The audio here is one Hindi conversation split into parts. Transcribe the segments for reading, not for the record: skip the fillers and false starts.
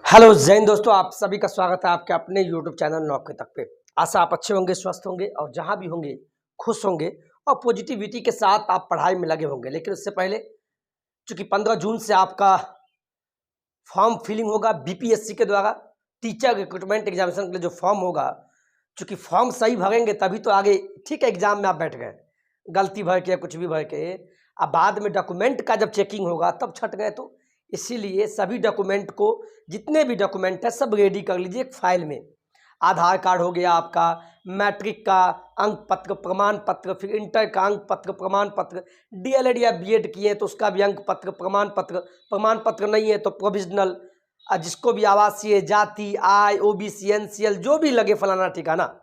हेलो जैन दोस्तों, आप सभी का स्वागत है आपके अपने यूट्यूब चैनल नौकरी तक पे। आशा आप अच्छे होंगे, स्वस्थ होंगे और जहां भी होंगे खुश होंगे और पॉजिटिविटी के साथ आप पढ़ाई में लगे होंगे। लेकिन उससे पहले चूंकि 15 जून से आपका फॉर्म फिलिंग होगा बीपीएससी के द्वारा, टीचर रिक्रूटमेंट एग्जामिनेशन के लिए जो फॉर्म होगा, चूंकि फॉर्म सही भरेंगे तभी तो आगे ठीक है एग्जाम में आप बैठ गए, गलती भर के कुछ भी भर के अब बाद में डॉक्यूमेंट का जब चेकिंग होगा तब छट गए। तो इसीलिए सभी डॉक्यूमेंट को, जितने भी डॉक्यूमेंट है सब रेडी कर लीजिए एक फाइल में। आधार कार्ड हो गया आपका, मैट्रिक का अंक पत्र प्रमाण पत्र, फिर इंटर का अंक पत्र प्रमाण पत्र, डीएलएड या बीएड किए तो उसका भी अंक पत्र प्रमाण पत्र नहीं है तो प्रोविजनल, जिसको भी आवासीय, जाति, आय, ओबीसी, एनसीएल जो भी लगे फलाना ठिकाना,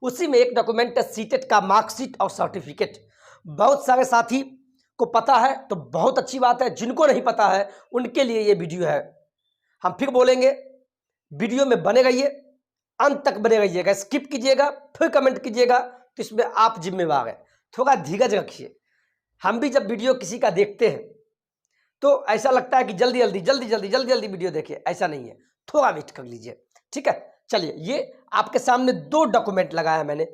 उसी में एक डॉक्यूमेंट है सीटेट का मार्कशीट और सर्टिफिकेट। बहुत सारे साथी को पता है तो बहुत अच्छी बात है, जिनको नहीं पता है उनके लिए ये वीडियो है। हम फिर बोलेंगे, वीडियो में बने रहिए, अंत तक बने रहिएगा, स्किप कीजिएगा फिर कमेंट कीजिएगा तो इसमें आप जिम्मेवार हैं। थोड़ा धीरज रखिए। हम भी जब वीडियो किसी का देखते हैं तो ऐसा लगता है कि जल्दी जल्दी वीडियो देखिए, ऐसा नहीं है, थोड़ा वेट कर लीजिए, ठीक है। चलिए, ये आपके सामने दो डॉक्यूमेंट लगाया है मैंने।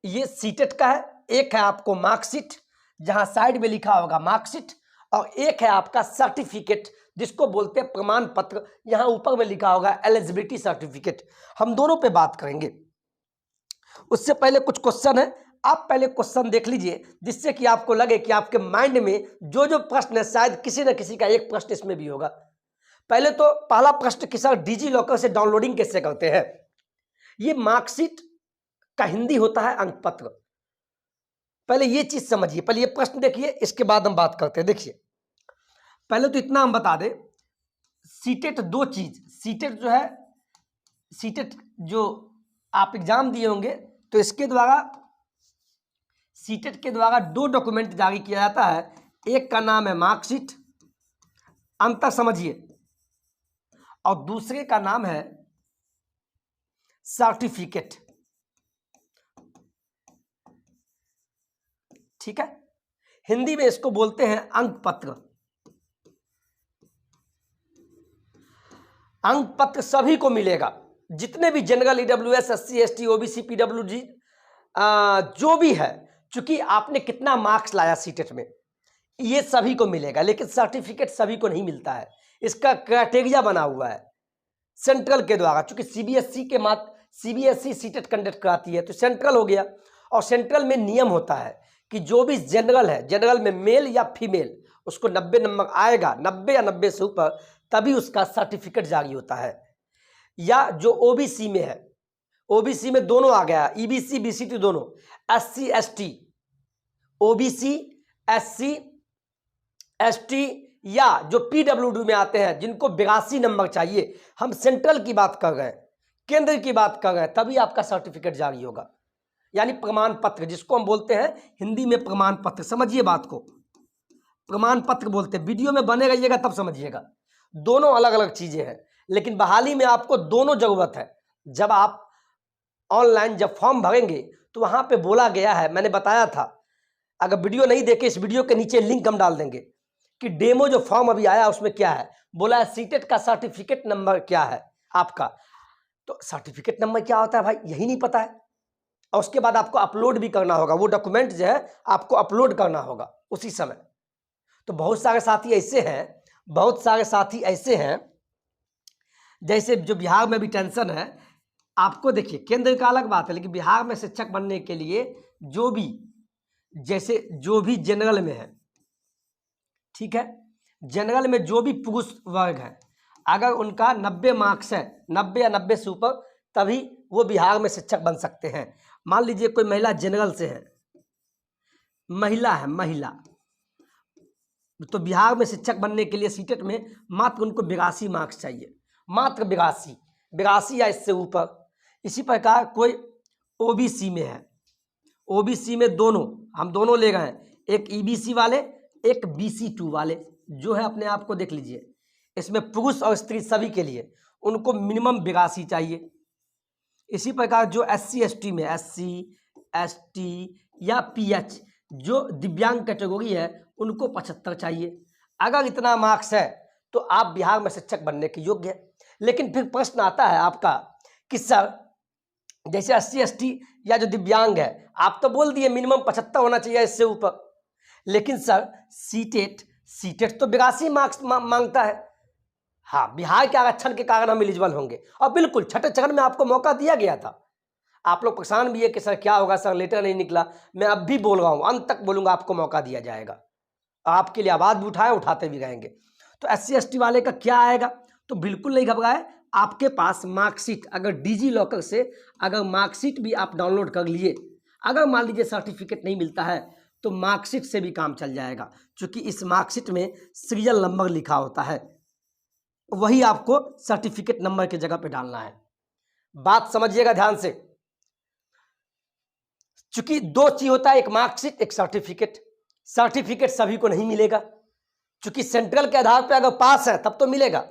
ये सीटेट का है, एक है आपको मार्कशीट जहां साइड में लिखा होगा मार्कशीट, और एक है आपका सर्टिफिकेट जिसको बोलते हैं प्रमाण पत्र, यहां ऊपर में लिखा होगा एलिजिबिलिटी सर्टिफिकेट। हम दोनों पे बात करेंगे। उससे पहले कुछ क्वेश्चन है, आप पहले क्वेश्चन देख लीजिए जिससे कि आपको लगे कि आपके माइंड में जो जो प्रश्न है शायद किसी न किसी का एक प्रश्न इसमें भी होगा। पहले तो पहला प्रश्न कि सर डिजी लॉकर से डाउनलोडिंग कैसे करते हैं। ये मार्कशीट का हिंदी होता है अंक पत्र। पहले ये चीज समझिए, पहले ये प्रश्न देखिए, इसके बाद हम बात करते हैं। देखिए, पहले तो इतना हम बता दें, सीटेट दो चीज, सीटेट जो है, सीटेट जो आप एग्जाम दिए होंगे तो इसके द्वारा, सीटेट के द्वारा दो डॉक्यूमेंट जारी किया जाता है। एक का नाम है मार्कशीट, अंतर समझिए, और दूसरे का नाम है सर्टिफिकेट, ठीक है। हिंदी में इसको बोलते हैं अंक पत्र। अंक पत्र सभी को मिलेगा, जितने भी general, EWS, SC, ST, OBC, PWD जो भी है, चूंकि आपने कितना मार्क्स लाया सीटेट में ये सभी को मिलेगा, लेकिन सर्टिफिकेट सभी को नहीं मिलता है। इसका क्राइटेरिया बना हुआ है सेंट्रल के द्वारा, चूंकि सीबीएसई सीटेट कंडक्ट कराती है तो सेंट्रल हो गया, और सेंट्रल में नियम होता है कि जो भी जनरल है, जनरल में मेल या फीमेल, उसको 90 नंबर आएगा, 90 या 90 से ऊपर, तभी उसका सर्टिफिकेट जारी होता है। या जो ओबीसी में है, ओबीसी में दोनों आ गया, ईबीसी बीसीटी दोनों, SC ST, OBC SC ST, या जो पीडब्ल्यूडी में आते हैं जिनको 82 नंबर चाहिए, हम सेंट्रल की बात कर रहे हैं, केंद्र की बात कर रहे हैं, तभी आपका सर्टिफिकेट जारी होगा। यानी प्रमाण पत्र, जिसको हम बोलते हैं हिंदी में प्रमाण पत्र। समझिए बात को, प्रमाण पत्र बोलते हैं। वीडियो में बने रहिएगा तब समझिएगा, दोनों अलग अलग चीजें हैं, लेकिन बहाली में आपको दोनों जरूरत है। जब आप ऑनलाइन जब फॉर्म भरेंगे तो वहां पे बोला गया है, मैंने बताया था, अगर वीडियो नहीं देखे इस वीडियो के नीचे लिंक हम डाल देंगे कि डेमो जो फॉर्म अभी आया उसमें क्या है, बोला है सीटेट का सर्टिफिकेट नंबर क्या है आपका। तो सर्टिफिकेट नंबर क्या होता है भाई, यही नहीं पता है, और उसके बाद आपको अपलोड भी करना होगा, वो डॉक्यूमेंट जो है आपको अपलोड करना होगा उसी समय। तो बहुत सारे साथी ऐसे हैं, बहुत सारे साथी ऐसे हैं, जैसे जो बिहार में भी टेंशन है आपको। देखिए, केंद्र का अलग बात है, लेकिन बिहार में शिक्षक बनने के लिए जो भी, जैसे जो भी जनरल में है, ठीक है, जनरल में जो भी पुरुष वर्ग है, अगर उनका 90 मार्क्स है, 90 या 90 से ऊपर, तभी वो बिहार में शिक्षक बन सकते हैं। मान लीजिए कोई महिला जनरल से है, महिला है, महिला, तो बिहार में शिक्षक बनने के लिए सीटेट में मात्र उनको 82 मार्क्स चाहिए, मात्र 82 या इससे ऊपर। इसी प्रकार कोई ओबीसी में है, ओबीसी में दोनों, हम दोनों ले गए हैं, एक ईबीसी वाले, एक BC2 वाले, जो है अपने आप को देख लीजिए, इसमें पुरुष और स्त्री सभी के लिए उनको मिनिमम 82 चाहिए। इसी प्रकार जो SC ST में, SC ST या PH जो दिव्यांग कैटेगरी है उनको 75 चाहिए। अगर इतना मार्क्स है तो आप बिहार में शिक्षक बनने के योग्य है। लेकिन फिर प्रश्न आता है आपका कि सर जैसे SC/ST या जो दिव्यांग है, आप तो बोल दिए मिनिमम 75 होना चाहिए इससे ऊपर, लेकिन सर सीटेट तो 82 मार्क्स मांगता है। हाँ, बिहार के आरक्षण के कारण हम एलिजिबल होंगे, और बिल्कुल छठे चरण में आपको मौका दिया गया था। आप लोग परेशान भी है कि सर क्या होगा, सर लेटर नहीं निकला। मैं अब भी बोल रहा हूँ, अंत तक बोलूँगा, आपको मौका दिया जाएगा, आपके लिए आवाज़ भी उठाए, उठाते भी रहेंगे। तो SC/ST वाले का क्या आएगा, तो बिल्कुल नहीं घबराए, आपके पास मार्कशीट, अगर डिजी लॉकर से अगर मार्कशीट भी आप डाउनलोड कर लिए, अगर मान लीजिए सर्टिफिकेट नहीं मिलता है तो मार्कशीट से भी काम चल जाएगा, क्योंकि इस मार्कशीट में सीरियल नंबर लिखा होता है, वही आपको सर्टिफिकेट नंबर की जगह पे डालना है। बात समझिएगा ध्यान से, चूंकि दो चीज होता है, एक मार्कशीट, एक सर्टिफिकेट। सर्टिफिकेट सभी को नहीं मिलेगा, क्योंकि सेंट्रल के आधार पर अगर पास है तब तो मिलेगा,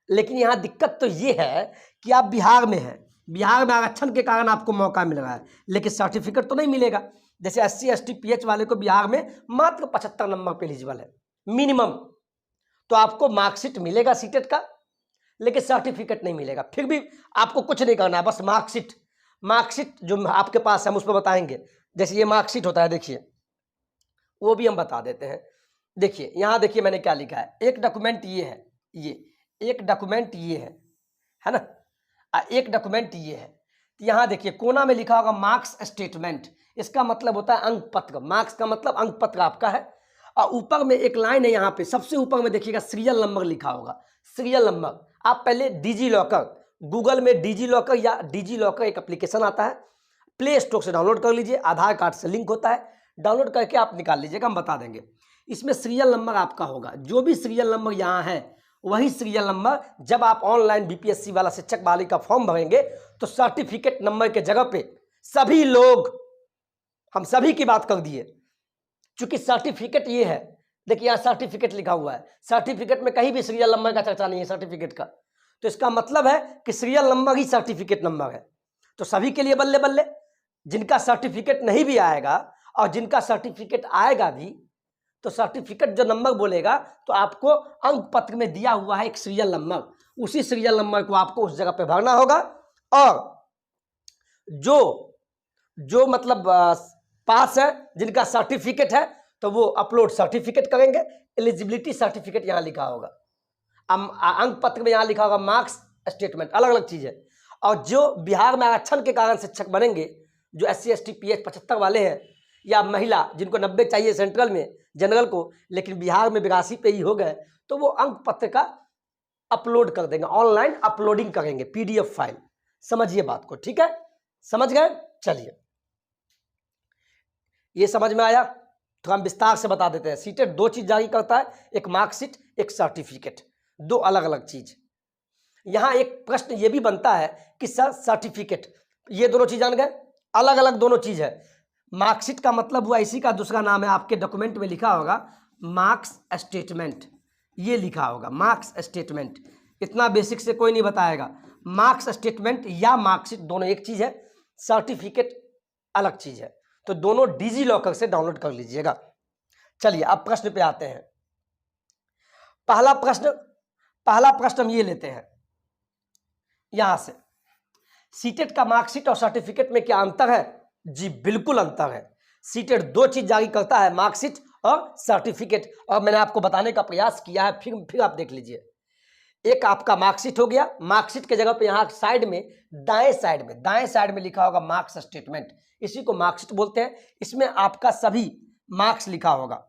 लेकिन यहां दिक्कत तो ये है कि आप बिहार में हैं, बिहार में आरक्षण के कारण आपको मौका मिल रहा है, लेकिन सर्टिफिकेट तो नहीं मिलेगा। जैसे SC/ST PH वाले को बिहार में मात्र 75 नंबर पे एलिजिबल है मिनिमम, तो आपको मार्कशीट मिलेगा सीटेट का, लेकिन सर्टिफिकेट नहीं मिलेगा। फिर भी आपको कुछ नहीं करना है, बस मार्कशीट जो आपके पास है हम उस पर बताएंगे। जैसे ये मार्कशीट होता है, देखिए वो भी हम बता देते हैं। देखिए यहाँ देखिए मैंने क्या लिखा है, एक डॉक्यूमेंट ये है, ये एक डॉक्यूमेंट ये है ना, एक डॉक्यूमेंट ये है। यहाँ देखिए कोना में लिखा होगा मार्क्स स्टेटमेंट, इसका मतलब होता है अंक पत्र, मार्क्स का मतलब अंक पत्र आपका है। और ऊपर में एक लाइन है, यहाँ पे सबसे ऊपर में देखिएगा सीरियल नंबर लिखा होगा, सीरियल नंबर। आप पहले डिजी लॉकर, गूगल में डिजी लॉकर या डिजी लॉकर एक एप्लीकेशन आता है, प्ले स्टोर से डाउनलोड कर लीजिए, आधार कार्ड से लिंक होता है, डाउनलोड करके आप निकाल लीजिएगा, हम बता देंगे। इसमें सीरियल नंबर आपका होगा, जो भी सीरियल नंबर यहाँ है वही सीरियल नंबर जब आप ऑनलाइन BPSC वाला शिक्षक वाले का फॉर्म भरेंगे तो सर्टिफिकेट नंबर के जगह पे सभी लोग, हम सभी की बात कर दिए, क्योंकि सर्टिफिकेट ये है, देखिए यहाँ सर्टिफिकेट लिखा हुआ है, सर्टिफिकेट में कहीं भी सीरियल नंबर का चर्चा नहीं है सर्टिफिकेट का, तो इसका मतलब है कि सीरियल नंबर ही सर्टिफिकेट नंबर है। तो सभी के लिए बल्ले बल्ले, जिनका सर्टिफिकेट नहीं भी आएगा और जिनका सर्टिफिकेट आएगा भी, तो सर्टिफिकेट जो नंबर बोलेगा तो आपको अंक पत्र में दिया हुआ है एक सीरियल नंबर, उसी सीरियल नंबर को आपको उस जगह पे भरना होगा। और जो मतलब पास है, जिनका सर्टिफिकेट है, तो वो अपलोड सर्टिफिकेट करेंगे, एलिजिबिलिटी सर्टिफिकेट यहाँ लिखा होगा, अंक पत्र में यहाँ लिखा होगा मार्क्स स्टेटमेंट, अलग अलग चीज है। और जो बिहार में आरक्षण के कारण शिक्षक बनेंगे, जो SC/ST PH 75 वाले हैं, या महिला जिनको 90 चाहिए सेंट्रल में जनरल को, लेकिन बिहार में 82 पे ही हो गए, तो वो अंक पत्र का अपलोड कर देंगे, ऑनलाइन अपलोडिंग करेंगे PDF फाइल। समझिए बात को, ठीक है, समझ गए? चलिए, ये समझ में आया तो हम विस्तार से बता देते हैं। सीटेट दो चीज जारी करता है, एक मार्कशीट, एक सर्टिफिकेट, दो अलग अलग चीज। यहां एक प्रश्न ये भी बनता है कि सर सर्टिफिकेट, ये दोनों चीज जान गए, अलग अलग दोनों चीज है। मार्कशीट का मतलब हुआ, इसी का दूसरा नाम है, आपके डॉक्यूमेंट में लिखा होगा मार्क्स स्टेटमेंट, ये लिखा होगा मार्क्स स्टेटमेंट, इतना बेसिक से कोई नहीं बताएगा। मार्क्स स्टेटमेंट या मार्कशीट दोनों एक चीज है, सर्टिफिकेट अलग चीज है, तो दोनों डिजी लॉकर से डाउनलोड कर लीजिएगा। चलिए अब प्रश्न पे आते हैं। पहला प्रश्न हम ये लेते हैं यहां से, सीटेट का मार्कशीट और सर्टिफिकेट में क्या अंतर है? जी बिल्कुल अंतर है। सीटेट दो चीज जारी करता है, मार्कशीट और सर्टिफिकेट, और मैंने आपको बताने का प्रयास किया है, फिर आप देख लीजिए। एक आपका मार्कशीट हो गया, मार्कशीट के जगह पे यहाँ साइड में दाएं साइड में लिखा होगा मार्क्स स्टेटमेंट, इसी को मार्कशीट बोलते हैं। इसमें आपका सभी मार्क्स लिखा होगा।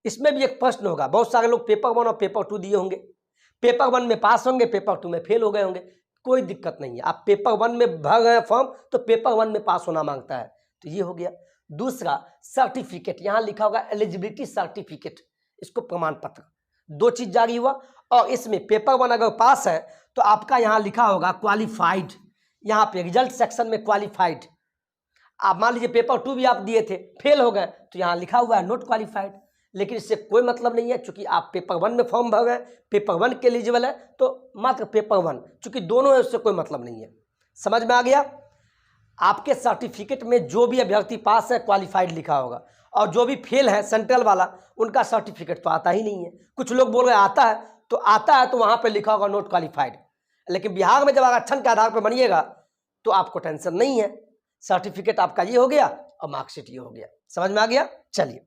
इसमें भी एक प्रश्न होगा, बहुत सारे लोग पेपर 1 और पेपर 2 दिए होंगे, पेपर 1 में पास होंगे, पेपर 2 में फेल हो गए होंगे, कोई दिक्कत नहीं है। आप पेपर 1 में भर गए फॉर्म तो पेपर 1 में पास होना मांगता है, तो ये हो गया। दूसरा सर्टिफिकेट, यहां लिखा होगा एलिजिबिलिटी सर्टिफिकेट, इसको प्रमाण पत्र, दो चीज जारी हुआ। और इसमें पेपर 1 अगर पास है तो आपका यहां लिखा होगा क्वालिफाइड, यहां पे रिजल्ट सेक्शन में क्वालिफाइड। आप मान लीजिए पेपर 2 भी आप दिए थे, फेल हो गए, तो यहां लिखा हुआ है नॉट क्वालिफाइड, लेकिन इससे कोई मतलब नहीं है, क्योंकि आप पेपर 1 में फॉर्म भर गए, पेपर 1 के एलिजिबल है, तो मात्र पेपर 1, क्योंकि दोनों है उससे कोई मतलब नहीं है। समझ में आ गया? आपके सर्टिफिकेट में जो भी अभ्यर्थी पास है क्वालिफाइड लिखा होगा, और जो भी फेल है सेंट्रल वाला, उनका सर्टिफिकेट तो आता ही नहीं है। कुछ लोग बोल रहे आता है तो वहां पे लिखा होगा नॉट क्वालिफाइड, लेकिन बिहार में जब आरक्षण के आधार पर बनिएगा तो आपको टेंशन नहीं है। सर्टिफिकेट आपका ये हो गया और मार्कशीट ये हो गया। समझ में आ गया? चलिए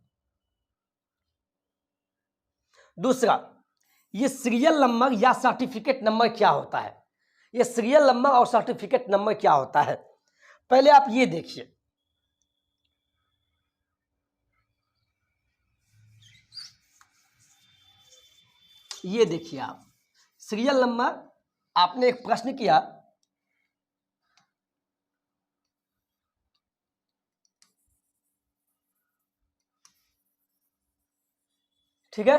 दूसरा, ये सीरियल नंबर या सर्टिफिकेट नंबर क्या होता है? ये सीरियल नंबर और सर्टिफिकेट नंबर क्या होता है? पहले आप ये देखिए, ये देखिए आप सीरियल नंबर, आपने एक प्रश्न किया, ठीक है,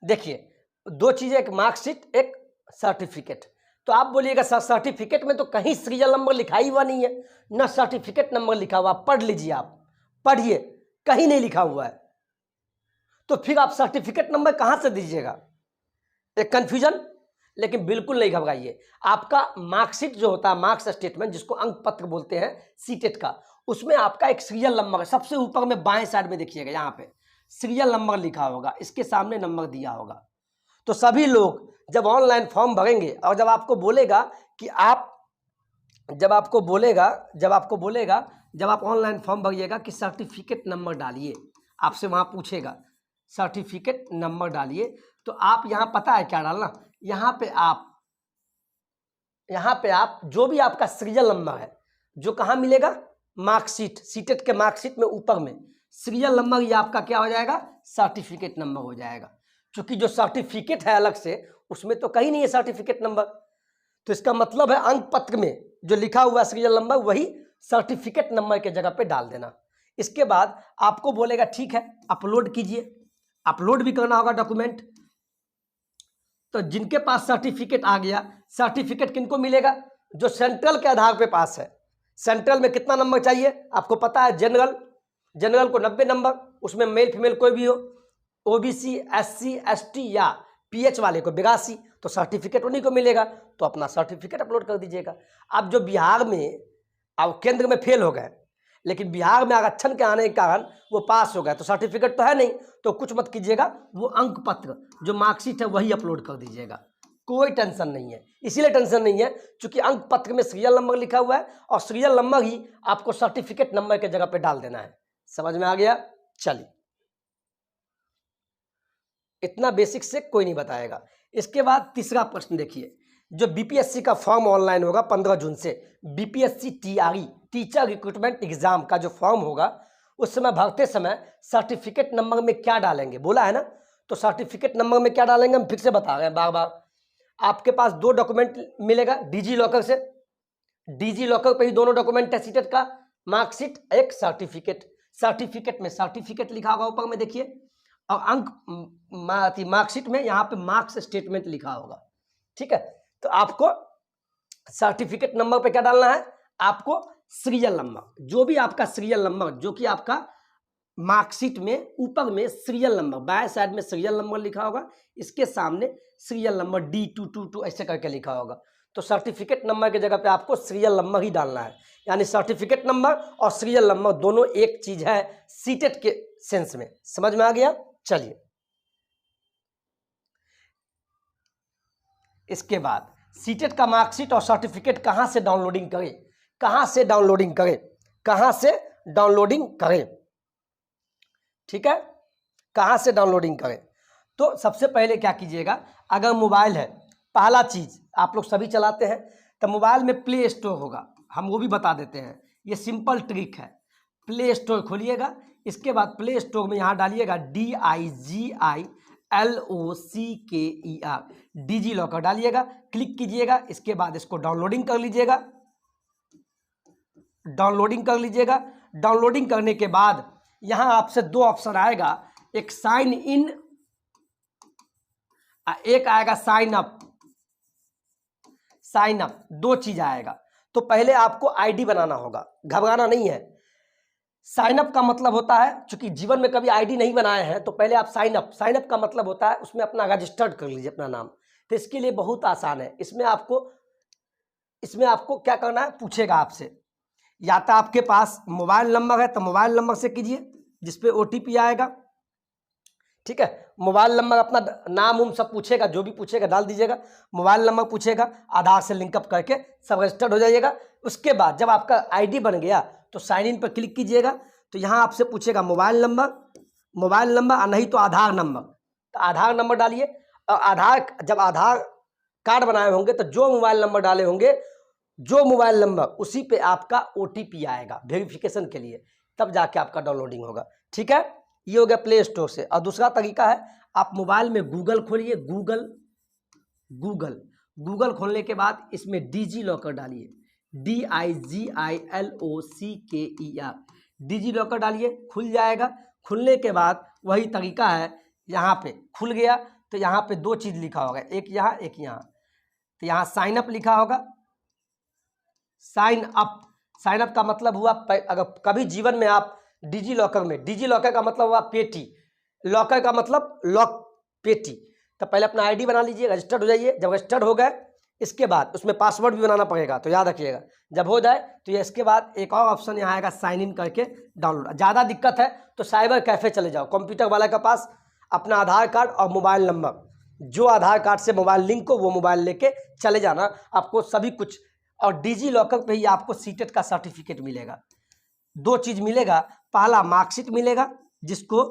देखिए दो चीजें, एक मार्कशीट एक सर्टिफिकेट। तो आप बोलिएगा सर सर्टिफिकेट में तो कहीं सीरियल नंबर लिखा ही हुआ नहीं है, ना सर्टिफिकेट नंबर लिखा हुआ। पढ़ लीजिए, आप पढ़िए, कहीं नहीं लिखा हुआ है, तो फिर आप सर्टिफिकेट नंबर कहां से दीजिएगा? एक कंफ्यूजन। लेकिन बिल्कुल नहीं घबराइए, आपका मार्कशीट जो होता है, मार्क्स स्टेटमेंट जिसको अंक पत्र बोलते हैं सीटेट का, उसमें आपका एक सीरियल नंबर है। सबसे ऊपर में बाएं साइड में देखिएगा, यहाँ पे सीरियल नंबर लिखा होगा, इसके सामने नंबर दिया होगा। तो सभी लोग जब ऑनलाइन फॉर्म भरेंगे और जब आपको बोलेगा कि आप जब आप ऑनलाइन फॉर्म भरिएगा कि सर्टिफिकेट नंबर डालिए, आपसे वहां पूछेगा सर्टिफिकेट नंबर डालिए, तो आप यहां पता है क्या डालना, यहाँ पे आप जो भी आपका सीरियल नंबर है, जो कहाँ मिलेगा, मार्कशीट, सीटेट के मार्कशीट में ऊपर में सीरियल नंबर, ये आपका क्या हो जाएगा, सर्टिफिकेट नंबर हो जाएगा। क्योंकि जो सर्टिफिकेट है अलग से, उसमें तो कहीं नहीं है सर्टिफिकेट नंबर, तो इसका मतलब है अंक पत्र में जो लिखा हुआ सीरियल नंबर वही सर्टिफिकेट नंबर के जगह पे डाल देना। इसके बाद आपको बोलेगा ठीक है अपलोड कीजिए, अपलोड भी करना होगा डॉक्यूमेंट। तो जिनके पास सर्टिफिकेट आ गया, सर्टिफिकेट किनको मिलेगा, जो सेंट्रल के आधार पे पास है। सेंट्रल में कितना नंबर चाहिए आपको पता है, जनरल को 90 नंबर, उसमें मेल फीमेल कोई भी हो, ओबीसी एससी एसटी या पीएच वाले को 82, तो सर्टिफिकेट उन्हीं को मिलेगा। तो अपना सर्टिफिकेट अपलोड कर दीजिएगा। अब जो बिहार में अब केंद्र में फेल हो गए, लेकिन बिहार में आरक्षण के आने के कारण वो पास हो गए, तो सर्टिफिकेट तो है नहीं, तो कुछ मत कीजिएगा, वो अंक पत्र जो मार्कशीट है वही अपलोड कर दीजिएगा, कोई टेंशन नहीं है। इसीलिए टेंशन नहीं है क्योंकि अंक पत्र में सीरियल नंबर लिखा हुआ है और सीरियल नंबर ही आपको सर्टिफिकेट नंबर के जगह पे डाल देना है। समझ में आ गया? चलिए, इतना बेसिक से कोई नहीं बताएगा। इसके बाद तीसरा प्रश्न देखिए, जो बीपीएससी का फॉर्म ऑनलाइन होगा 15 जून से, BPSC TRE teacher recruitment exam का जो फॉर्म होगा, उस समय भरते समय सर्टिफिकेट नंबर में क्या डालेंगे, बोला है ना, तो सर्टिफिकेट नंबर में क्या डालेंगे हम फिर से बता रहे हैं बार बार। आपके पास 2 डॉक्यूमेंट मिलेगा डिजी लॉकर से, डिजी लॉकर पे ही दोनों डॉक्यूमेंट है, सीटेट का मार्कशीट एक सर्टिफिकेट, सर्टिफिकेट में सर्टिफिकेट लिखा होगा ऊपर में देखिए, और अंक मार्कशीट में यहाँ पे मार्क्स स्टेटमेंट लिखा होगा। ठीक है, तो आपको सर्टिफिकेट नंबर पे क्या डालना है, आपको सीरियल नंबर, जो भी आपका सीरियल नंबर, जो कि आपका मार्कशीट में ऊपर में सीरियल नंबर, बाएं साइड में सीरियल नंबर लिखा होगा, इसके सामने सीरियल नंबर D222 ऐसे करके लिखा होगा। तो सर्टिफिकेट नंबर की जगह पे आपको सीरियल नंबर ही डालना है, यानी सर्टिफिकेट नंबर और सीरियल नंबर दोनों एक चीज है सीटेट के सेंस में। समझ में आ गया? चलिए, इसके बाद सीटेट का मार्कशीट और सर्टिफिकेट कहां से डाउनलोडिंग करें, कहां से डाउनलोडिंग करें, कहां से डाउनलोडिंग करें, ठीक है, कहां से डाउनलोडिंग करें। तो सबसे पहले क्या कीजिएगा, अगर मोबाइल है, पहला चीज आप लोग सभी चलाते हैं, तो मोबाइल में प्ले स्टोर होगा, हम वो भी बता देते हैं, ये सिंपल ट्रिक है। प्ले स्टोर खोलिएगा, इसके बाद प्ले स्टोर में यहाँ डालिएगा DIGILOCKER, डिजी लॉकर डालिएगा, क्लिक कीजिएगा, इसके बाद इसको डाउनलोडिंग कर लीजिएगा, डाउनलोडिंग कर लीजिएगा। डाउनलोडिंग करने के बाद यहां आपसे 2 ऑप्शन आएगा, एक साइन इन, एक आएगा साइन अप। साइन अप 2 चीज आएगा, तो पहले आपको आईडी बनाना होगा, घबराना नहीं है। साइन अप का मतलब होता है, चूंकि जीवन में कभी आईडी नहीं बनाए हैं, तो पहले आप साइन अप का मतलब होता है उसमें अपना रजिस्टर्ड कर लीजिए अपना नाम। तो इसके लिए बहुत आसान है, इसमें आपको क्या करना है, पूछेगा आपसे, या तो आपके पास मोबाइल नंबर है तो मोबाइल नंबर से कीजिए, जिसपे OTP आएगा। ठीक है, मोबाइल नंबर अपना नाम उम सब पूछेगा, जो भी पूछेगा डाल दीजिएगा। मोबाइल नंबर पूछेगा, आधार से लिंकअप करके सब रजिस्टर्ड हो जाइएगा। उसके बाद जब आपका ID बन गया तो साइन इन पर क्लिक कीजिएगा। तो यहाँ आपसे पूछेगा मोबाइल नंबर और नहीं तो आधार नंबर, तो आधार नंबर डालिए। और जब आधार कार्ड बनाए होंगे तो जो मोबाइल नंबर डाले होंगे, जो मोबाइल नंबर उसी पे आपका OTP आएगा वेरिफिकेशन के लिए, तब जाके आपका डाउनलोडिंग होगा। ठीक है, ये हो गया प्ले स्टोर से। और दूसरा तरीका है, आप मोबाइल में गूगल खोलिए, गूगल खोलने के बाद इसमें डिजी लॉकर डालिए, DIGILOCKER, डिजी लॉकर डालिए, खुल जाएगा। खुलने के बाद वही तरीका है, यहाँ पे खुल गया तो यहाँ पे दो चीज़ लिखा होगा, एक यहाँ एक यहाँ। तो यहाँ साइन अप लिखा होगा, साइन अप का मतलब हुआ अगर कभी जीवन में आप डिजी लॉकर का मतलब हुआ पेटी, लॉकर का मतलब लॉक पेटी। तो पहले अपना ID बना लीजिए, रजिस्टर्ड हो जाइए। जब रजिस्टर्ड हो गए इसके बाद उसमें पासवर्ड भी बनाना पड़ेगा, तो याद रखिएगा। जब हो जाए तो ये इसके बाद एक और ऑप्शन यहाँ आएगा, साइन इन करके डाउनलोड। ज़्यादा दिक्कत है तो साइबर कैफ़े चले जाओ, कंप्यूटर वाले के पास अपना आधार कार्ड और मोबाइल नंबर, जो आधार कार्ड से मोबाइल लिंक हो वो मोबाइल लेके चले जाना, आपको सभी कुछ। और डिजी लॉकर पे ही आपको सीटेट का सर्टिफिकेट मिलेगा। दो चीज़ मिलेगा, पहला मार्कशीट मिलेगा, जिसको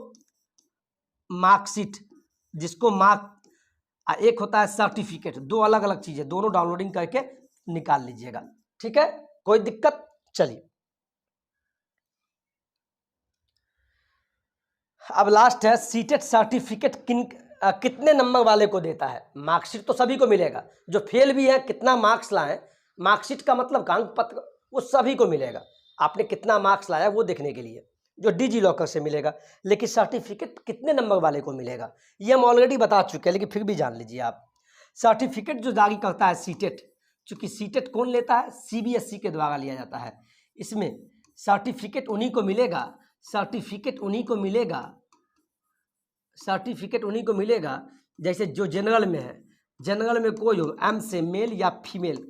एक होता है सर्टिफिकेट। दो अलग अलग चीज़ें, दोनों डाउनलोडिंग करके निकाल लीजिएगा। ठीक है, कोई दिक्कत? चलिए अब लास्ट है, सीटेट सर्टिफिकेट कितने नंबर वाले को देता है। मार्कशीट तो सभी को मिलेगा, जो फेल भी है कितना मार्क्स लाए, मार्कशीट का मतलब का अंक पत्र, वो सभी को मिलेगा। आपने कितना मार्क्स लाया वो देखने के लिए, जो डिजी लॉकर से मिलेगा। लेकिन सर्टिफिकेट कितने नंबर वाले को मिलेगा ये हम ऑलरेडी बता चुके हैं, लेकिन फिर भी जान लीजिए आप। सर्टिफिकेट जो जारी करता है सीटेट, चूँकि सीटेट कौन लेता है, CBSE के द्वारा लिया जाता है। इसमें सर्टिफिकेट उन्हीं को मिलेगा, जैसे जो जनरल में है। जनरल में कोई हो, M से मेल या फीमेल,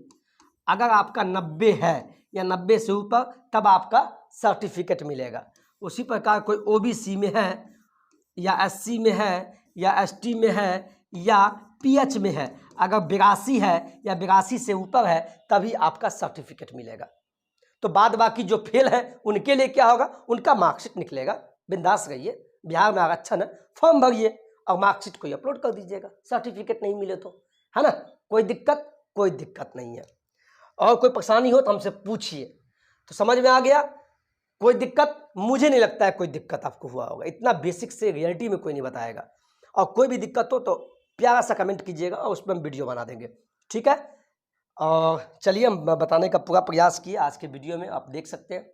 अगर आपका 90 है या 90 से ऊपर तब आपका सर्टिफिकेट मिलेगा। उसी प्रकार कोई OBC में है या SC में है या ST में है या PH में है, अगर 82 है या 82 से ऊपर है तभी आपका सर्टिफिकेट मिलेगा। तो बाद बाकी जो फेल है उनके लिए क्या होगा, उनका मार्कशीट निकलेगा। बिंदास रहिए, बिहार में आरक्षण है, फॉर्म भरिए और मार्कशीट को अपलोड कर दीजिएगा। सर्टिफिकेट नहीं मिले तो, है ना, कोई दिक्कत नहीं है। और कोई परेशानी हो तो हमसे पूछिए। तो समझ में आ गया? कोई दिक्कत? मुझे नहीं लगता है कोई दिक्कत आपको हुआ होगा, इतना बेसिक से रियलिटी में कोई नहीं बताएगा। और कोई भी दिक्कत हो तो प्यारा सा कमेंट कीजिएगा और उस पर हम वीडियो बना देंगे। ठीक है, और चलिए हम बताने का पूरा प्रयास किया आज के वीडियो में। आप देख सकते हैं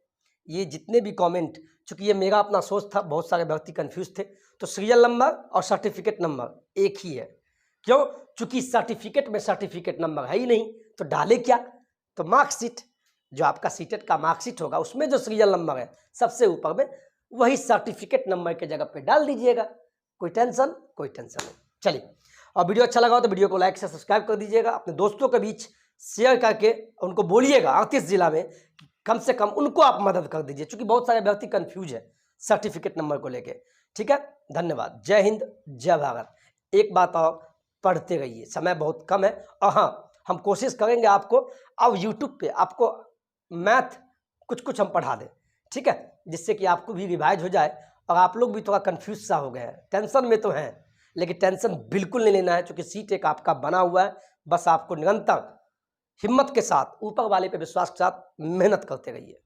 ये जितने भी कमेंट, चूँकि ये मेरा अपना सोच था, बहुत सारे व्यक्ति कंफ्यूज थे। तो सीरियल नंबर और सर्टिफिकेट नंबर एक ही है। क्यों? चूँकि सर्टिफिकेट में सर्टिफिकेट नंबर है ही नहीं, तो डाले क्या? तो मार्कशीट, जो आपका सीटेट का मार्कशीट होगा उसमें जो सीरियल नंबर है सबसे ऊपर में, वही सर्टिफिकेट नंबर के जगह पे डाल दीजिएगा। कोई टेंशन नहीं। चलिए, और वीडियो अच्छा लगा हो तो वीडियो को लाइक से सब्सक्राइब कर दीजिएगा। अपने दोस्तों के बीच शेयर करके उनको बोलिएगा 38 जिला में कम से कम उनको आप मदद कर दीजिए, क्योंकि बहुत सारे व्यक्ति कंफ्यूज है सर्टिफिकेट नंबर को लेके। ठीक है, धन्यवाद। जय हिंद, जय भारत। एक बात और, पढ़ते रहिए, समय बहुत कम है। और हाँ, हम कोशिश करेंगे आपको अब यूट्यूब पे आपको मैथ कुछ हम पढ़ा दें। ठीक है, जिससे कि आपको भी रिवाइज हो जाए और आप लोग भी थोड़ा कंफ्यूज सा हो गए हैं, टेंशन में तो हैं, लेकिन टेंशन बिल्कुल नहीं लेना है, क्योंकि सीट एक आपका बना हुआ है। बस आपको निरंतर हिम्मत के साथ, ऊपर वाले पे विश्वास के साथ मेहनत करते रहिए।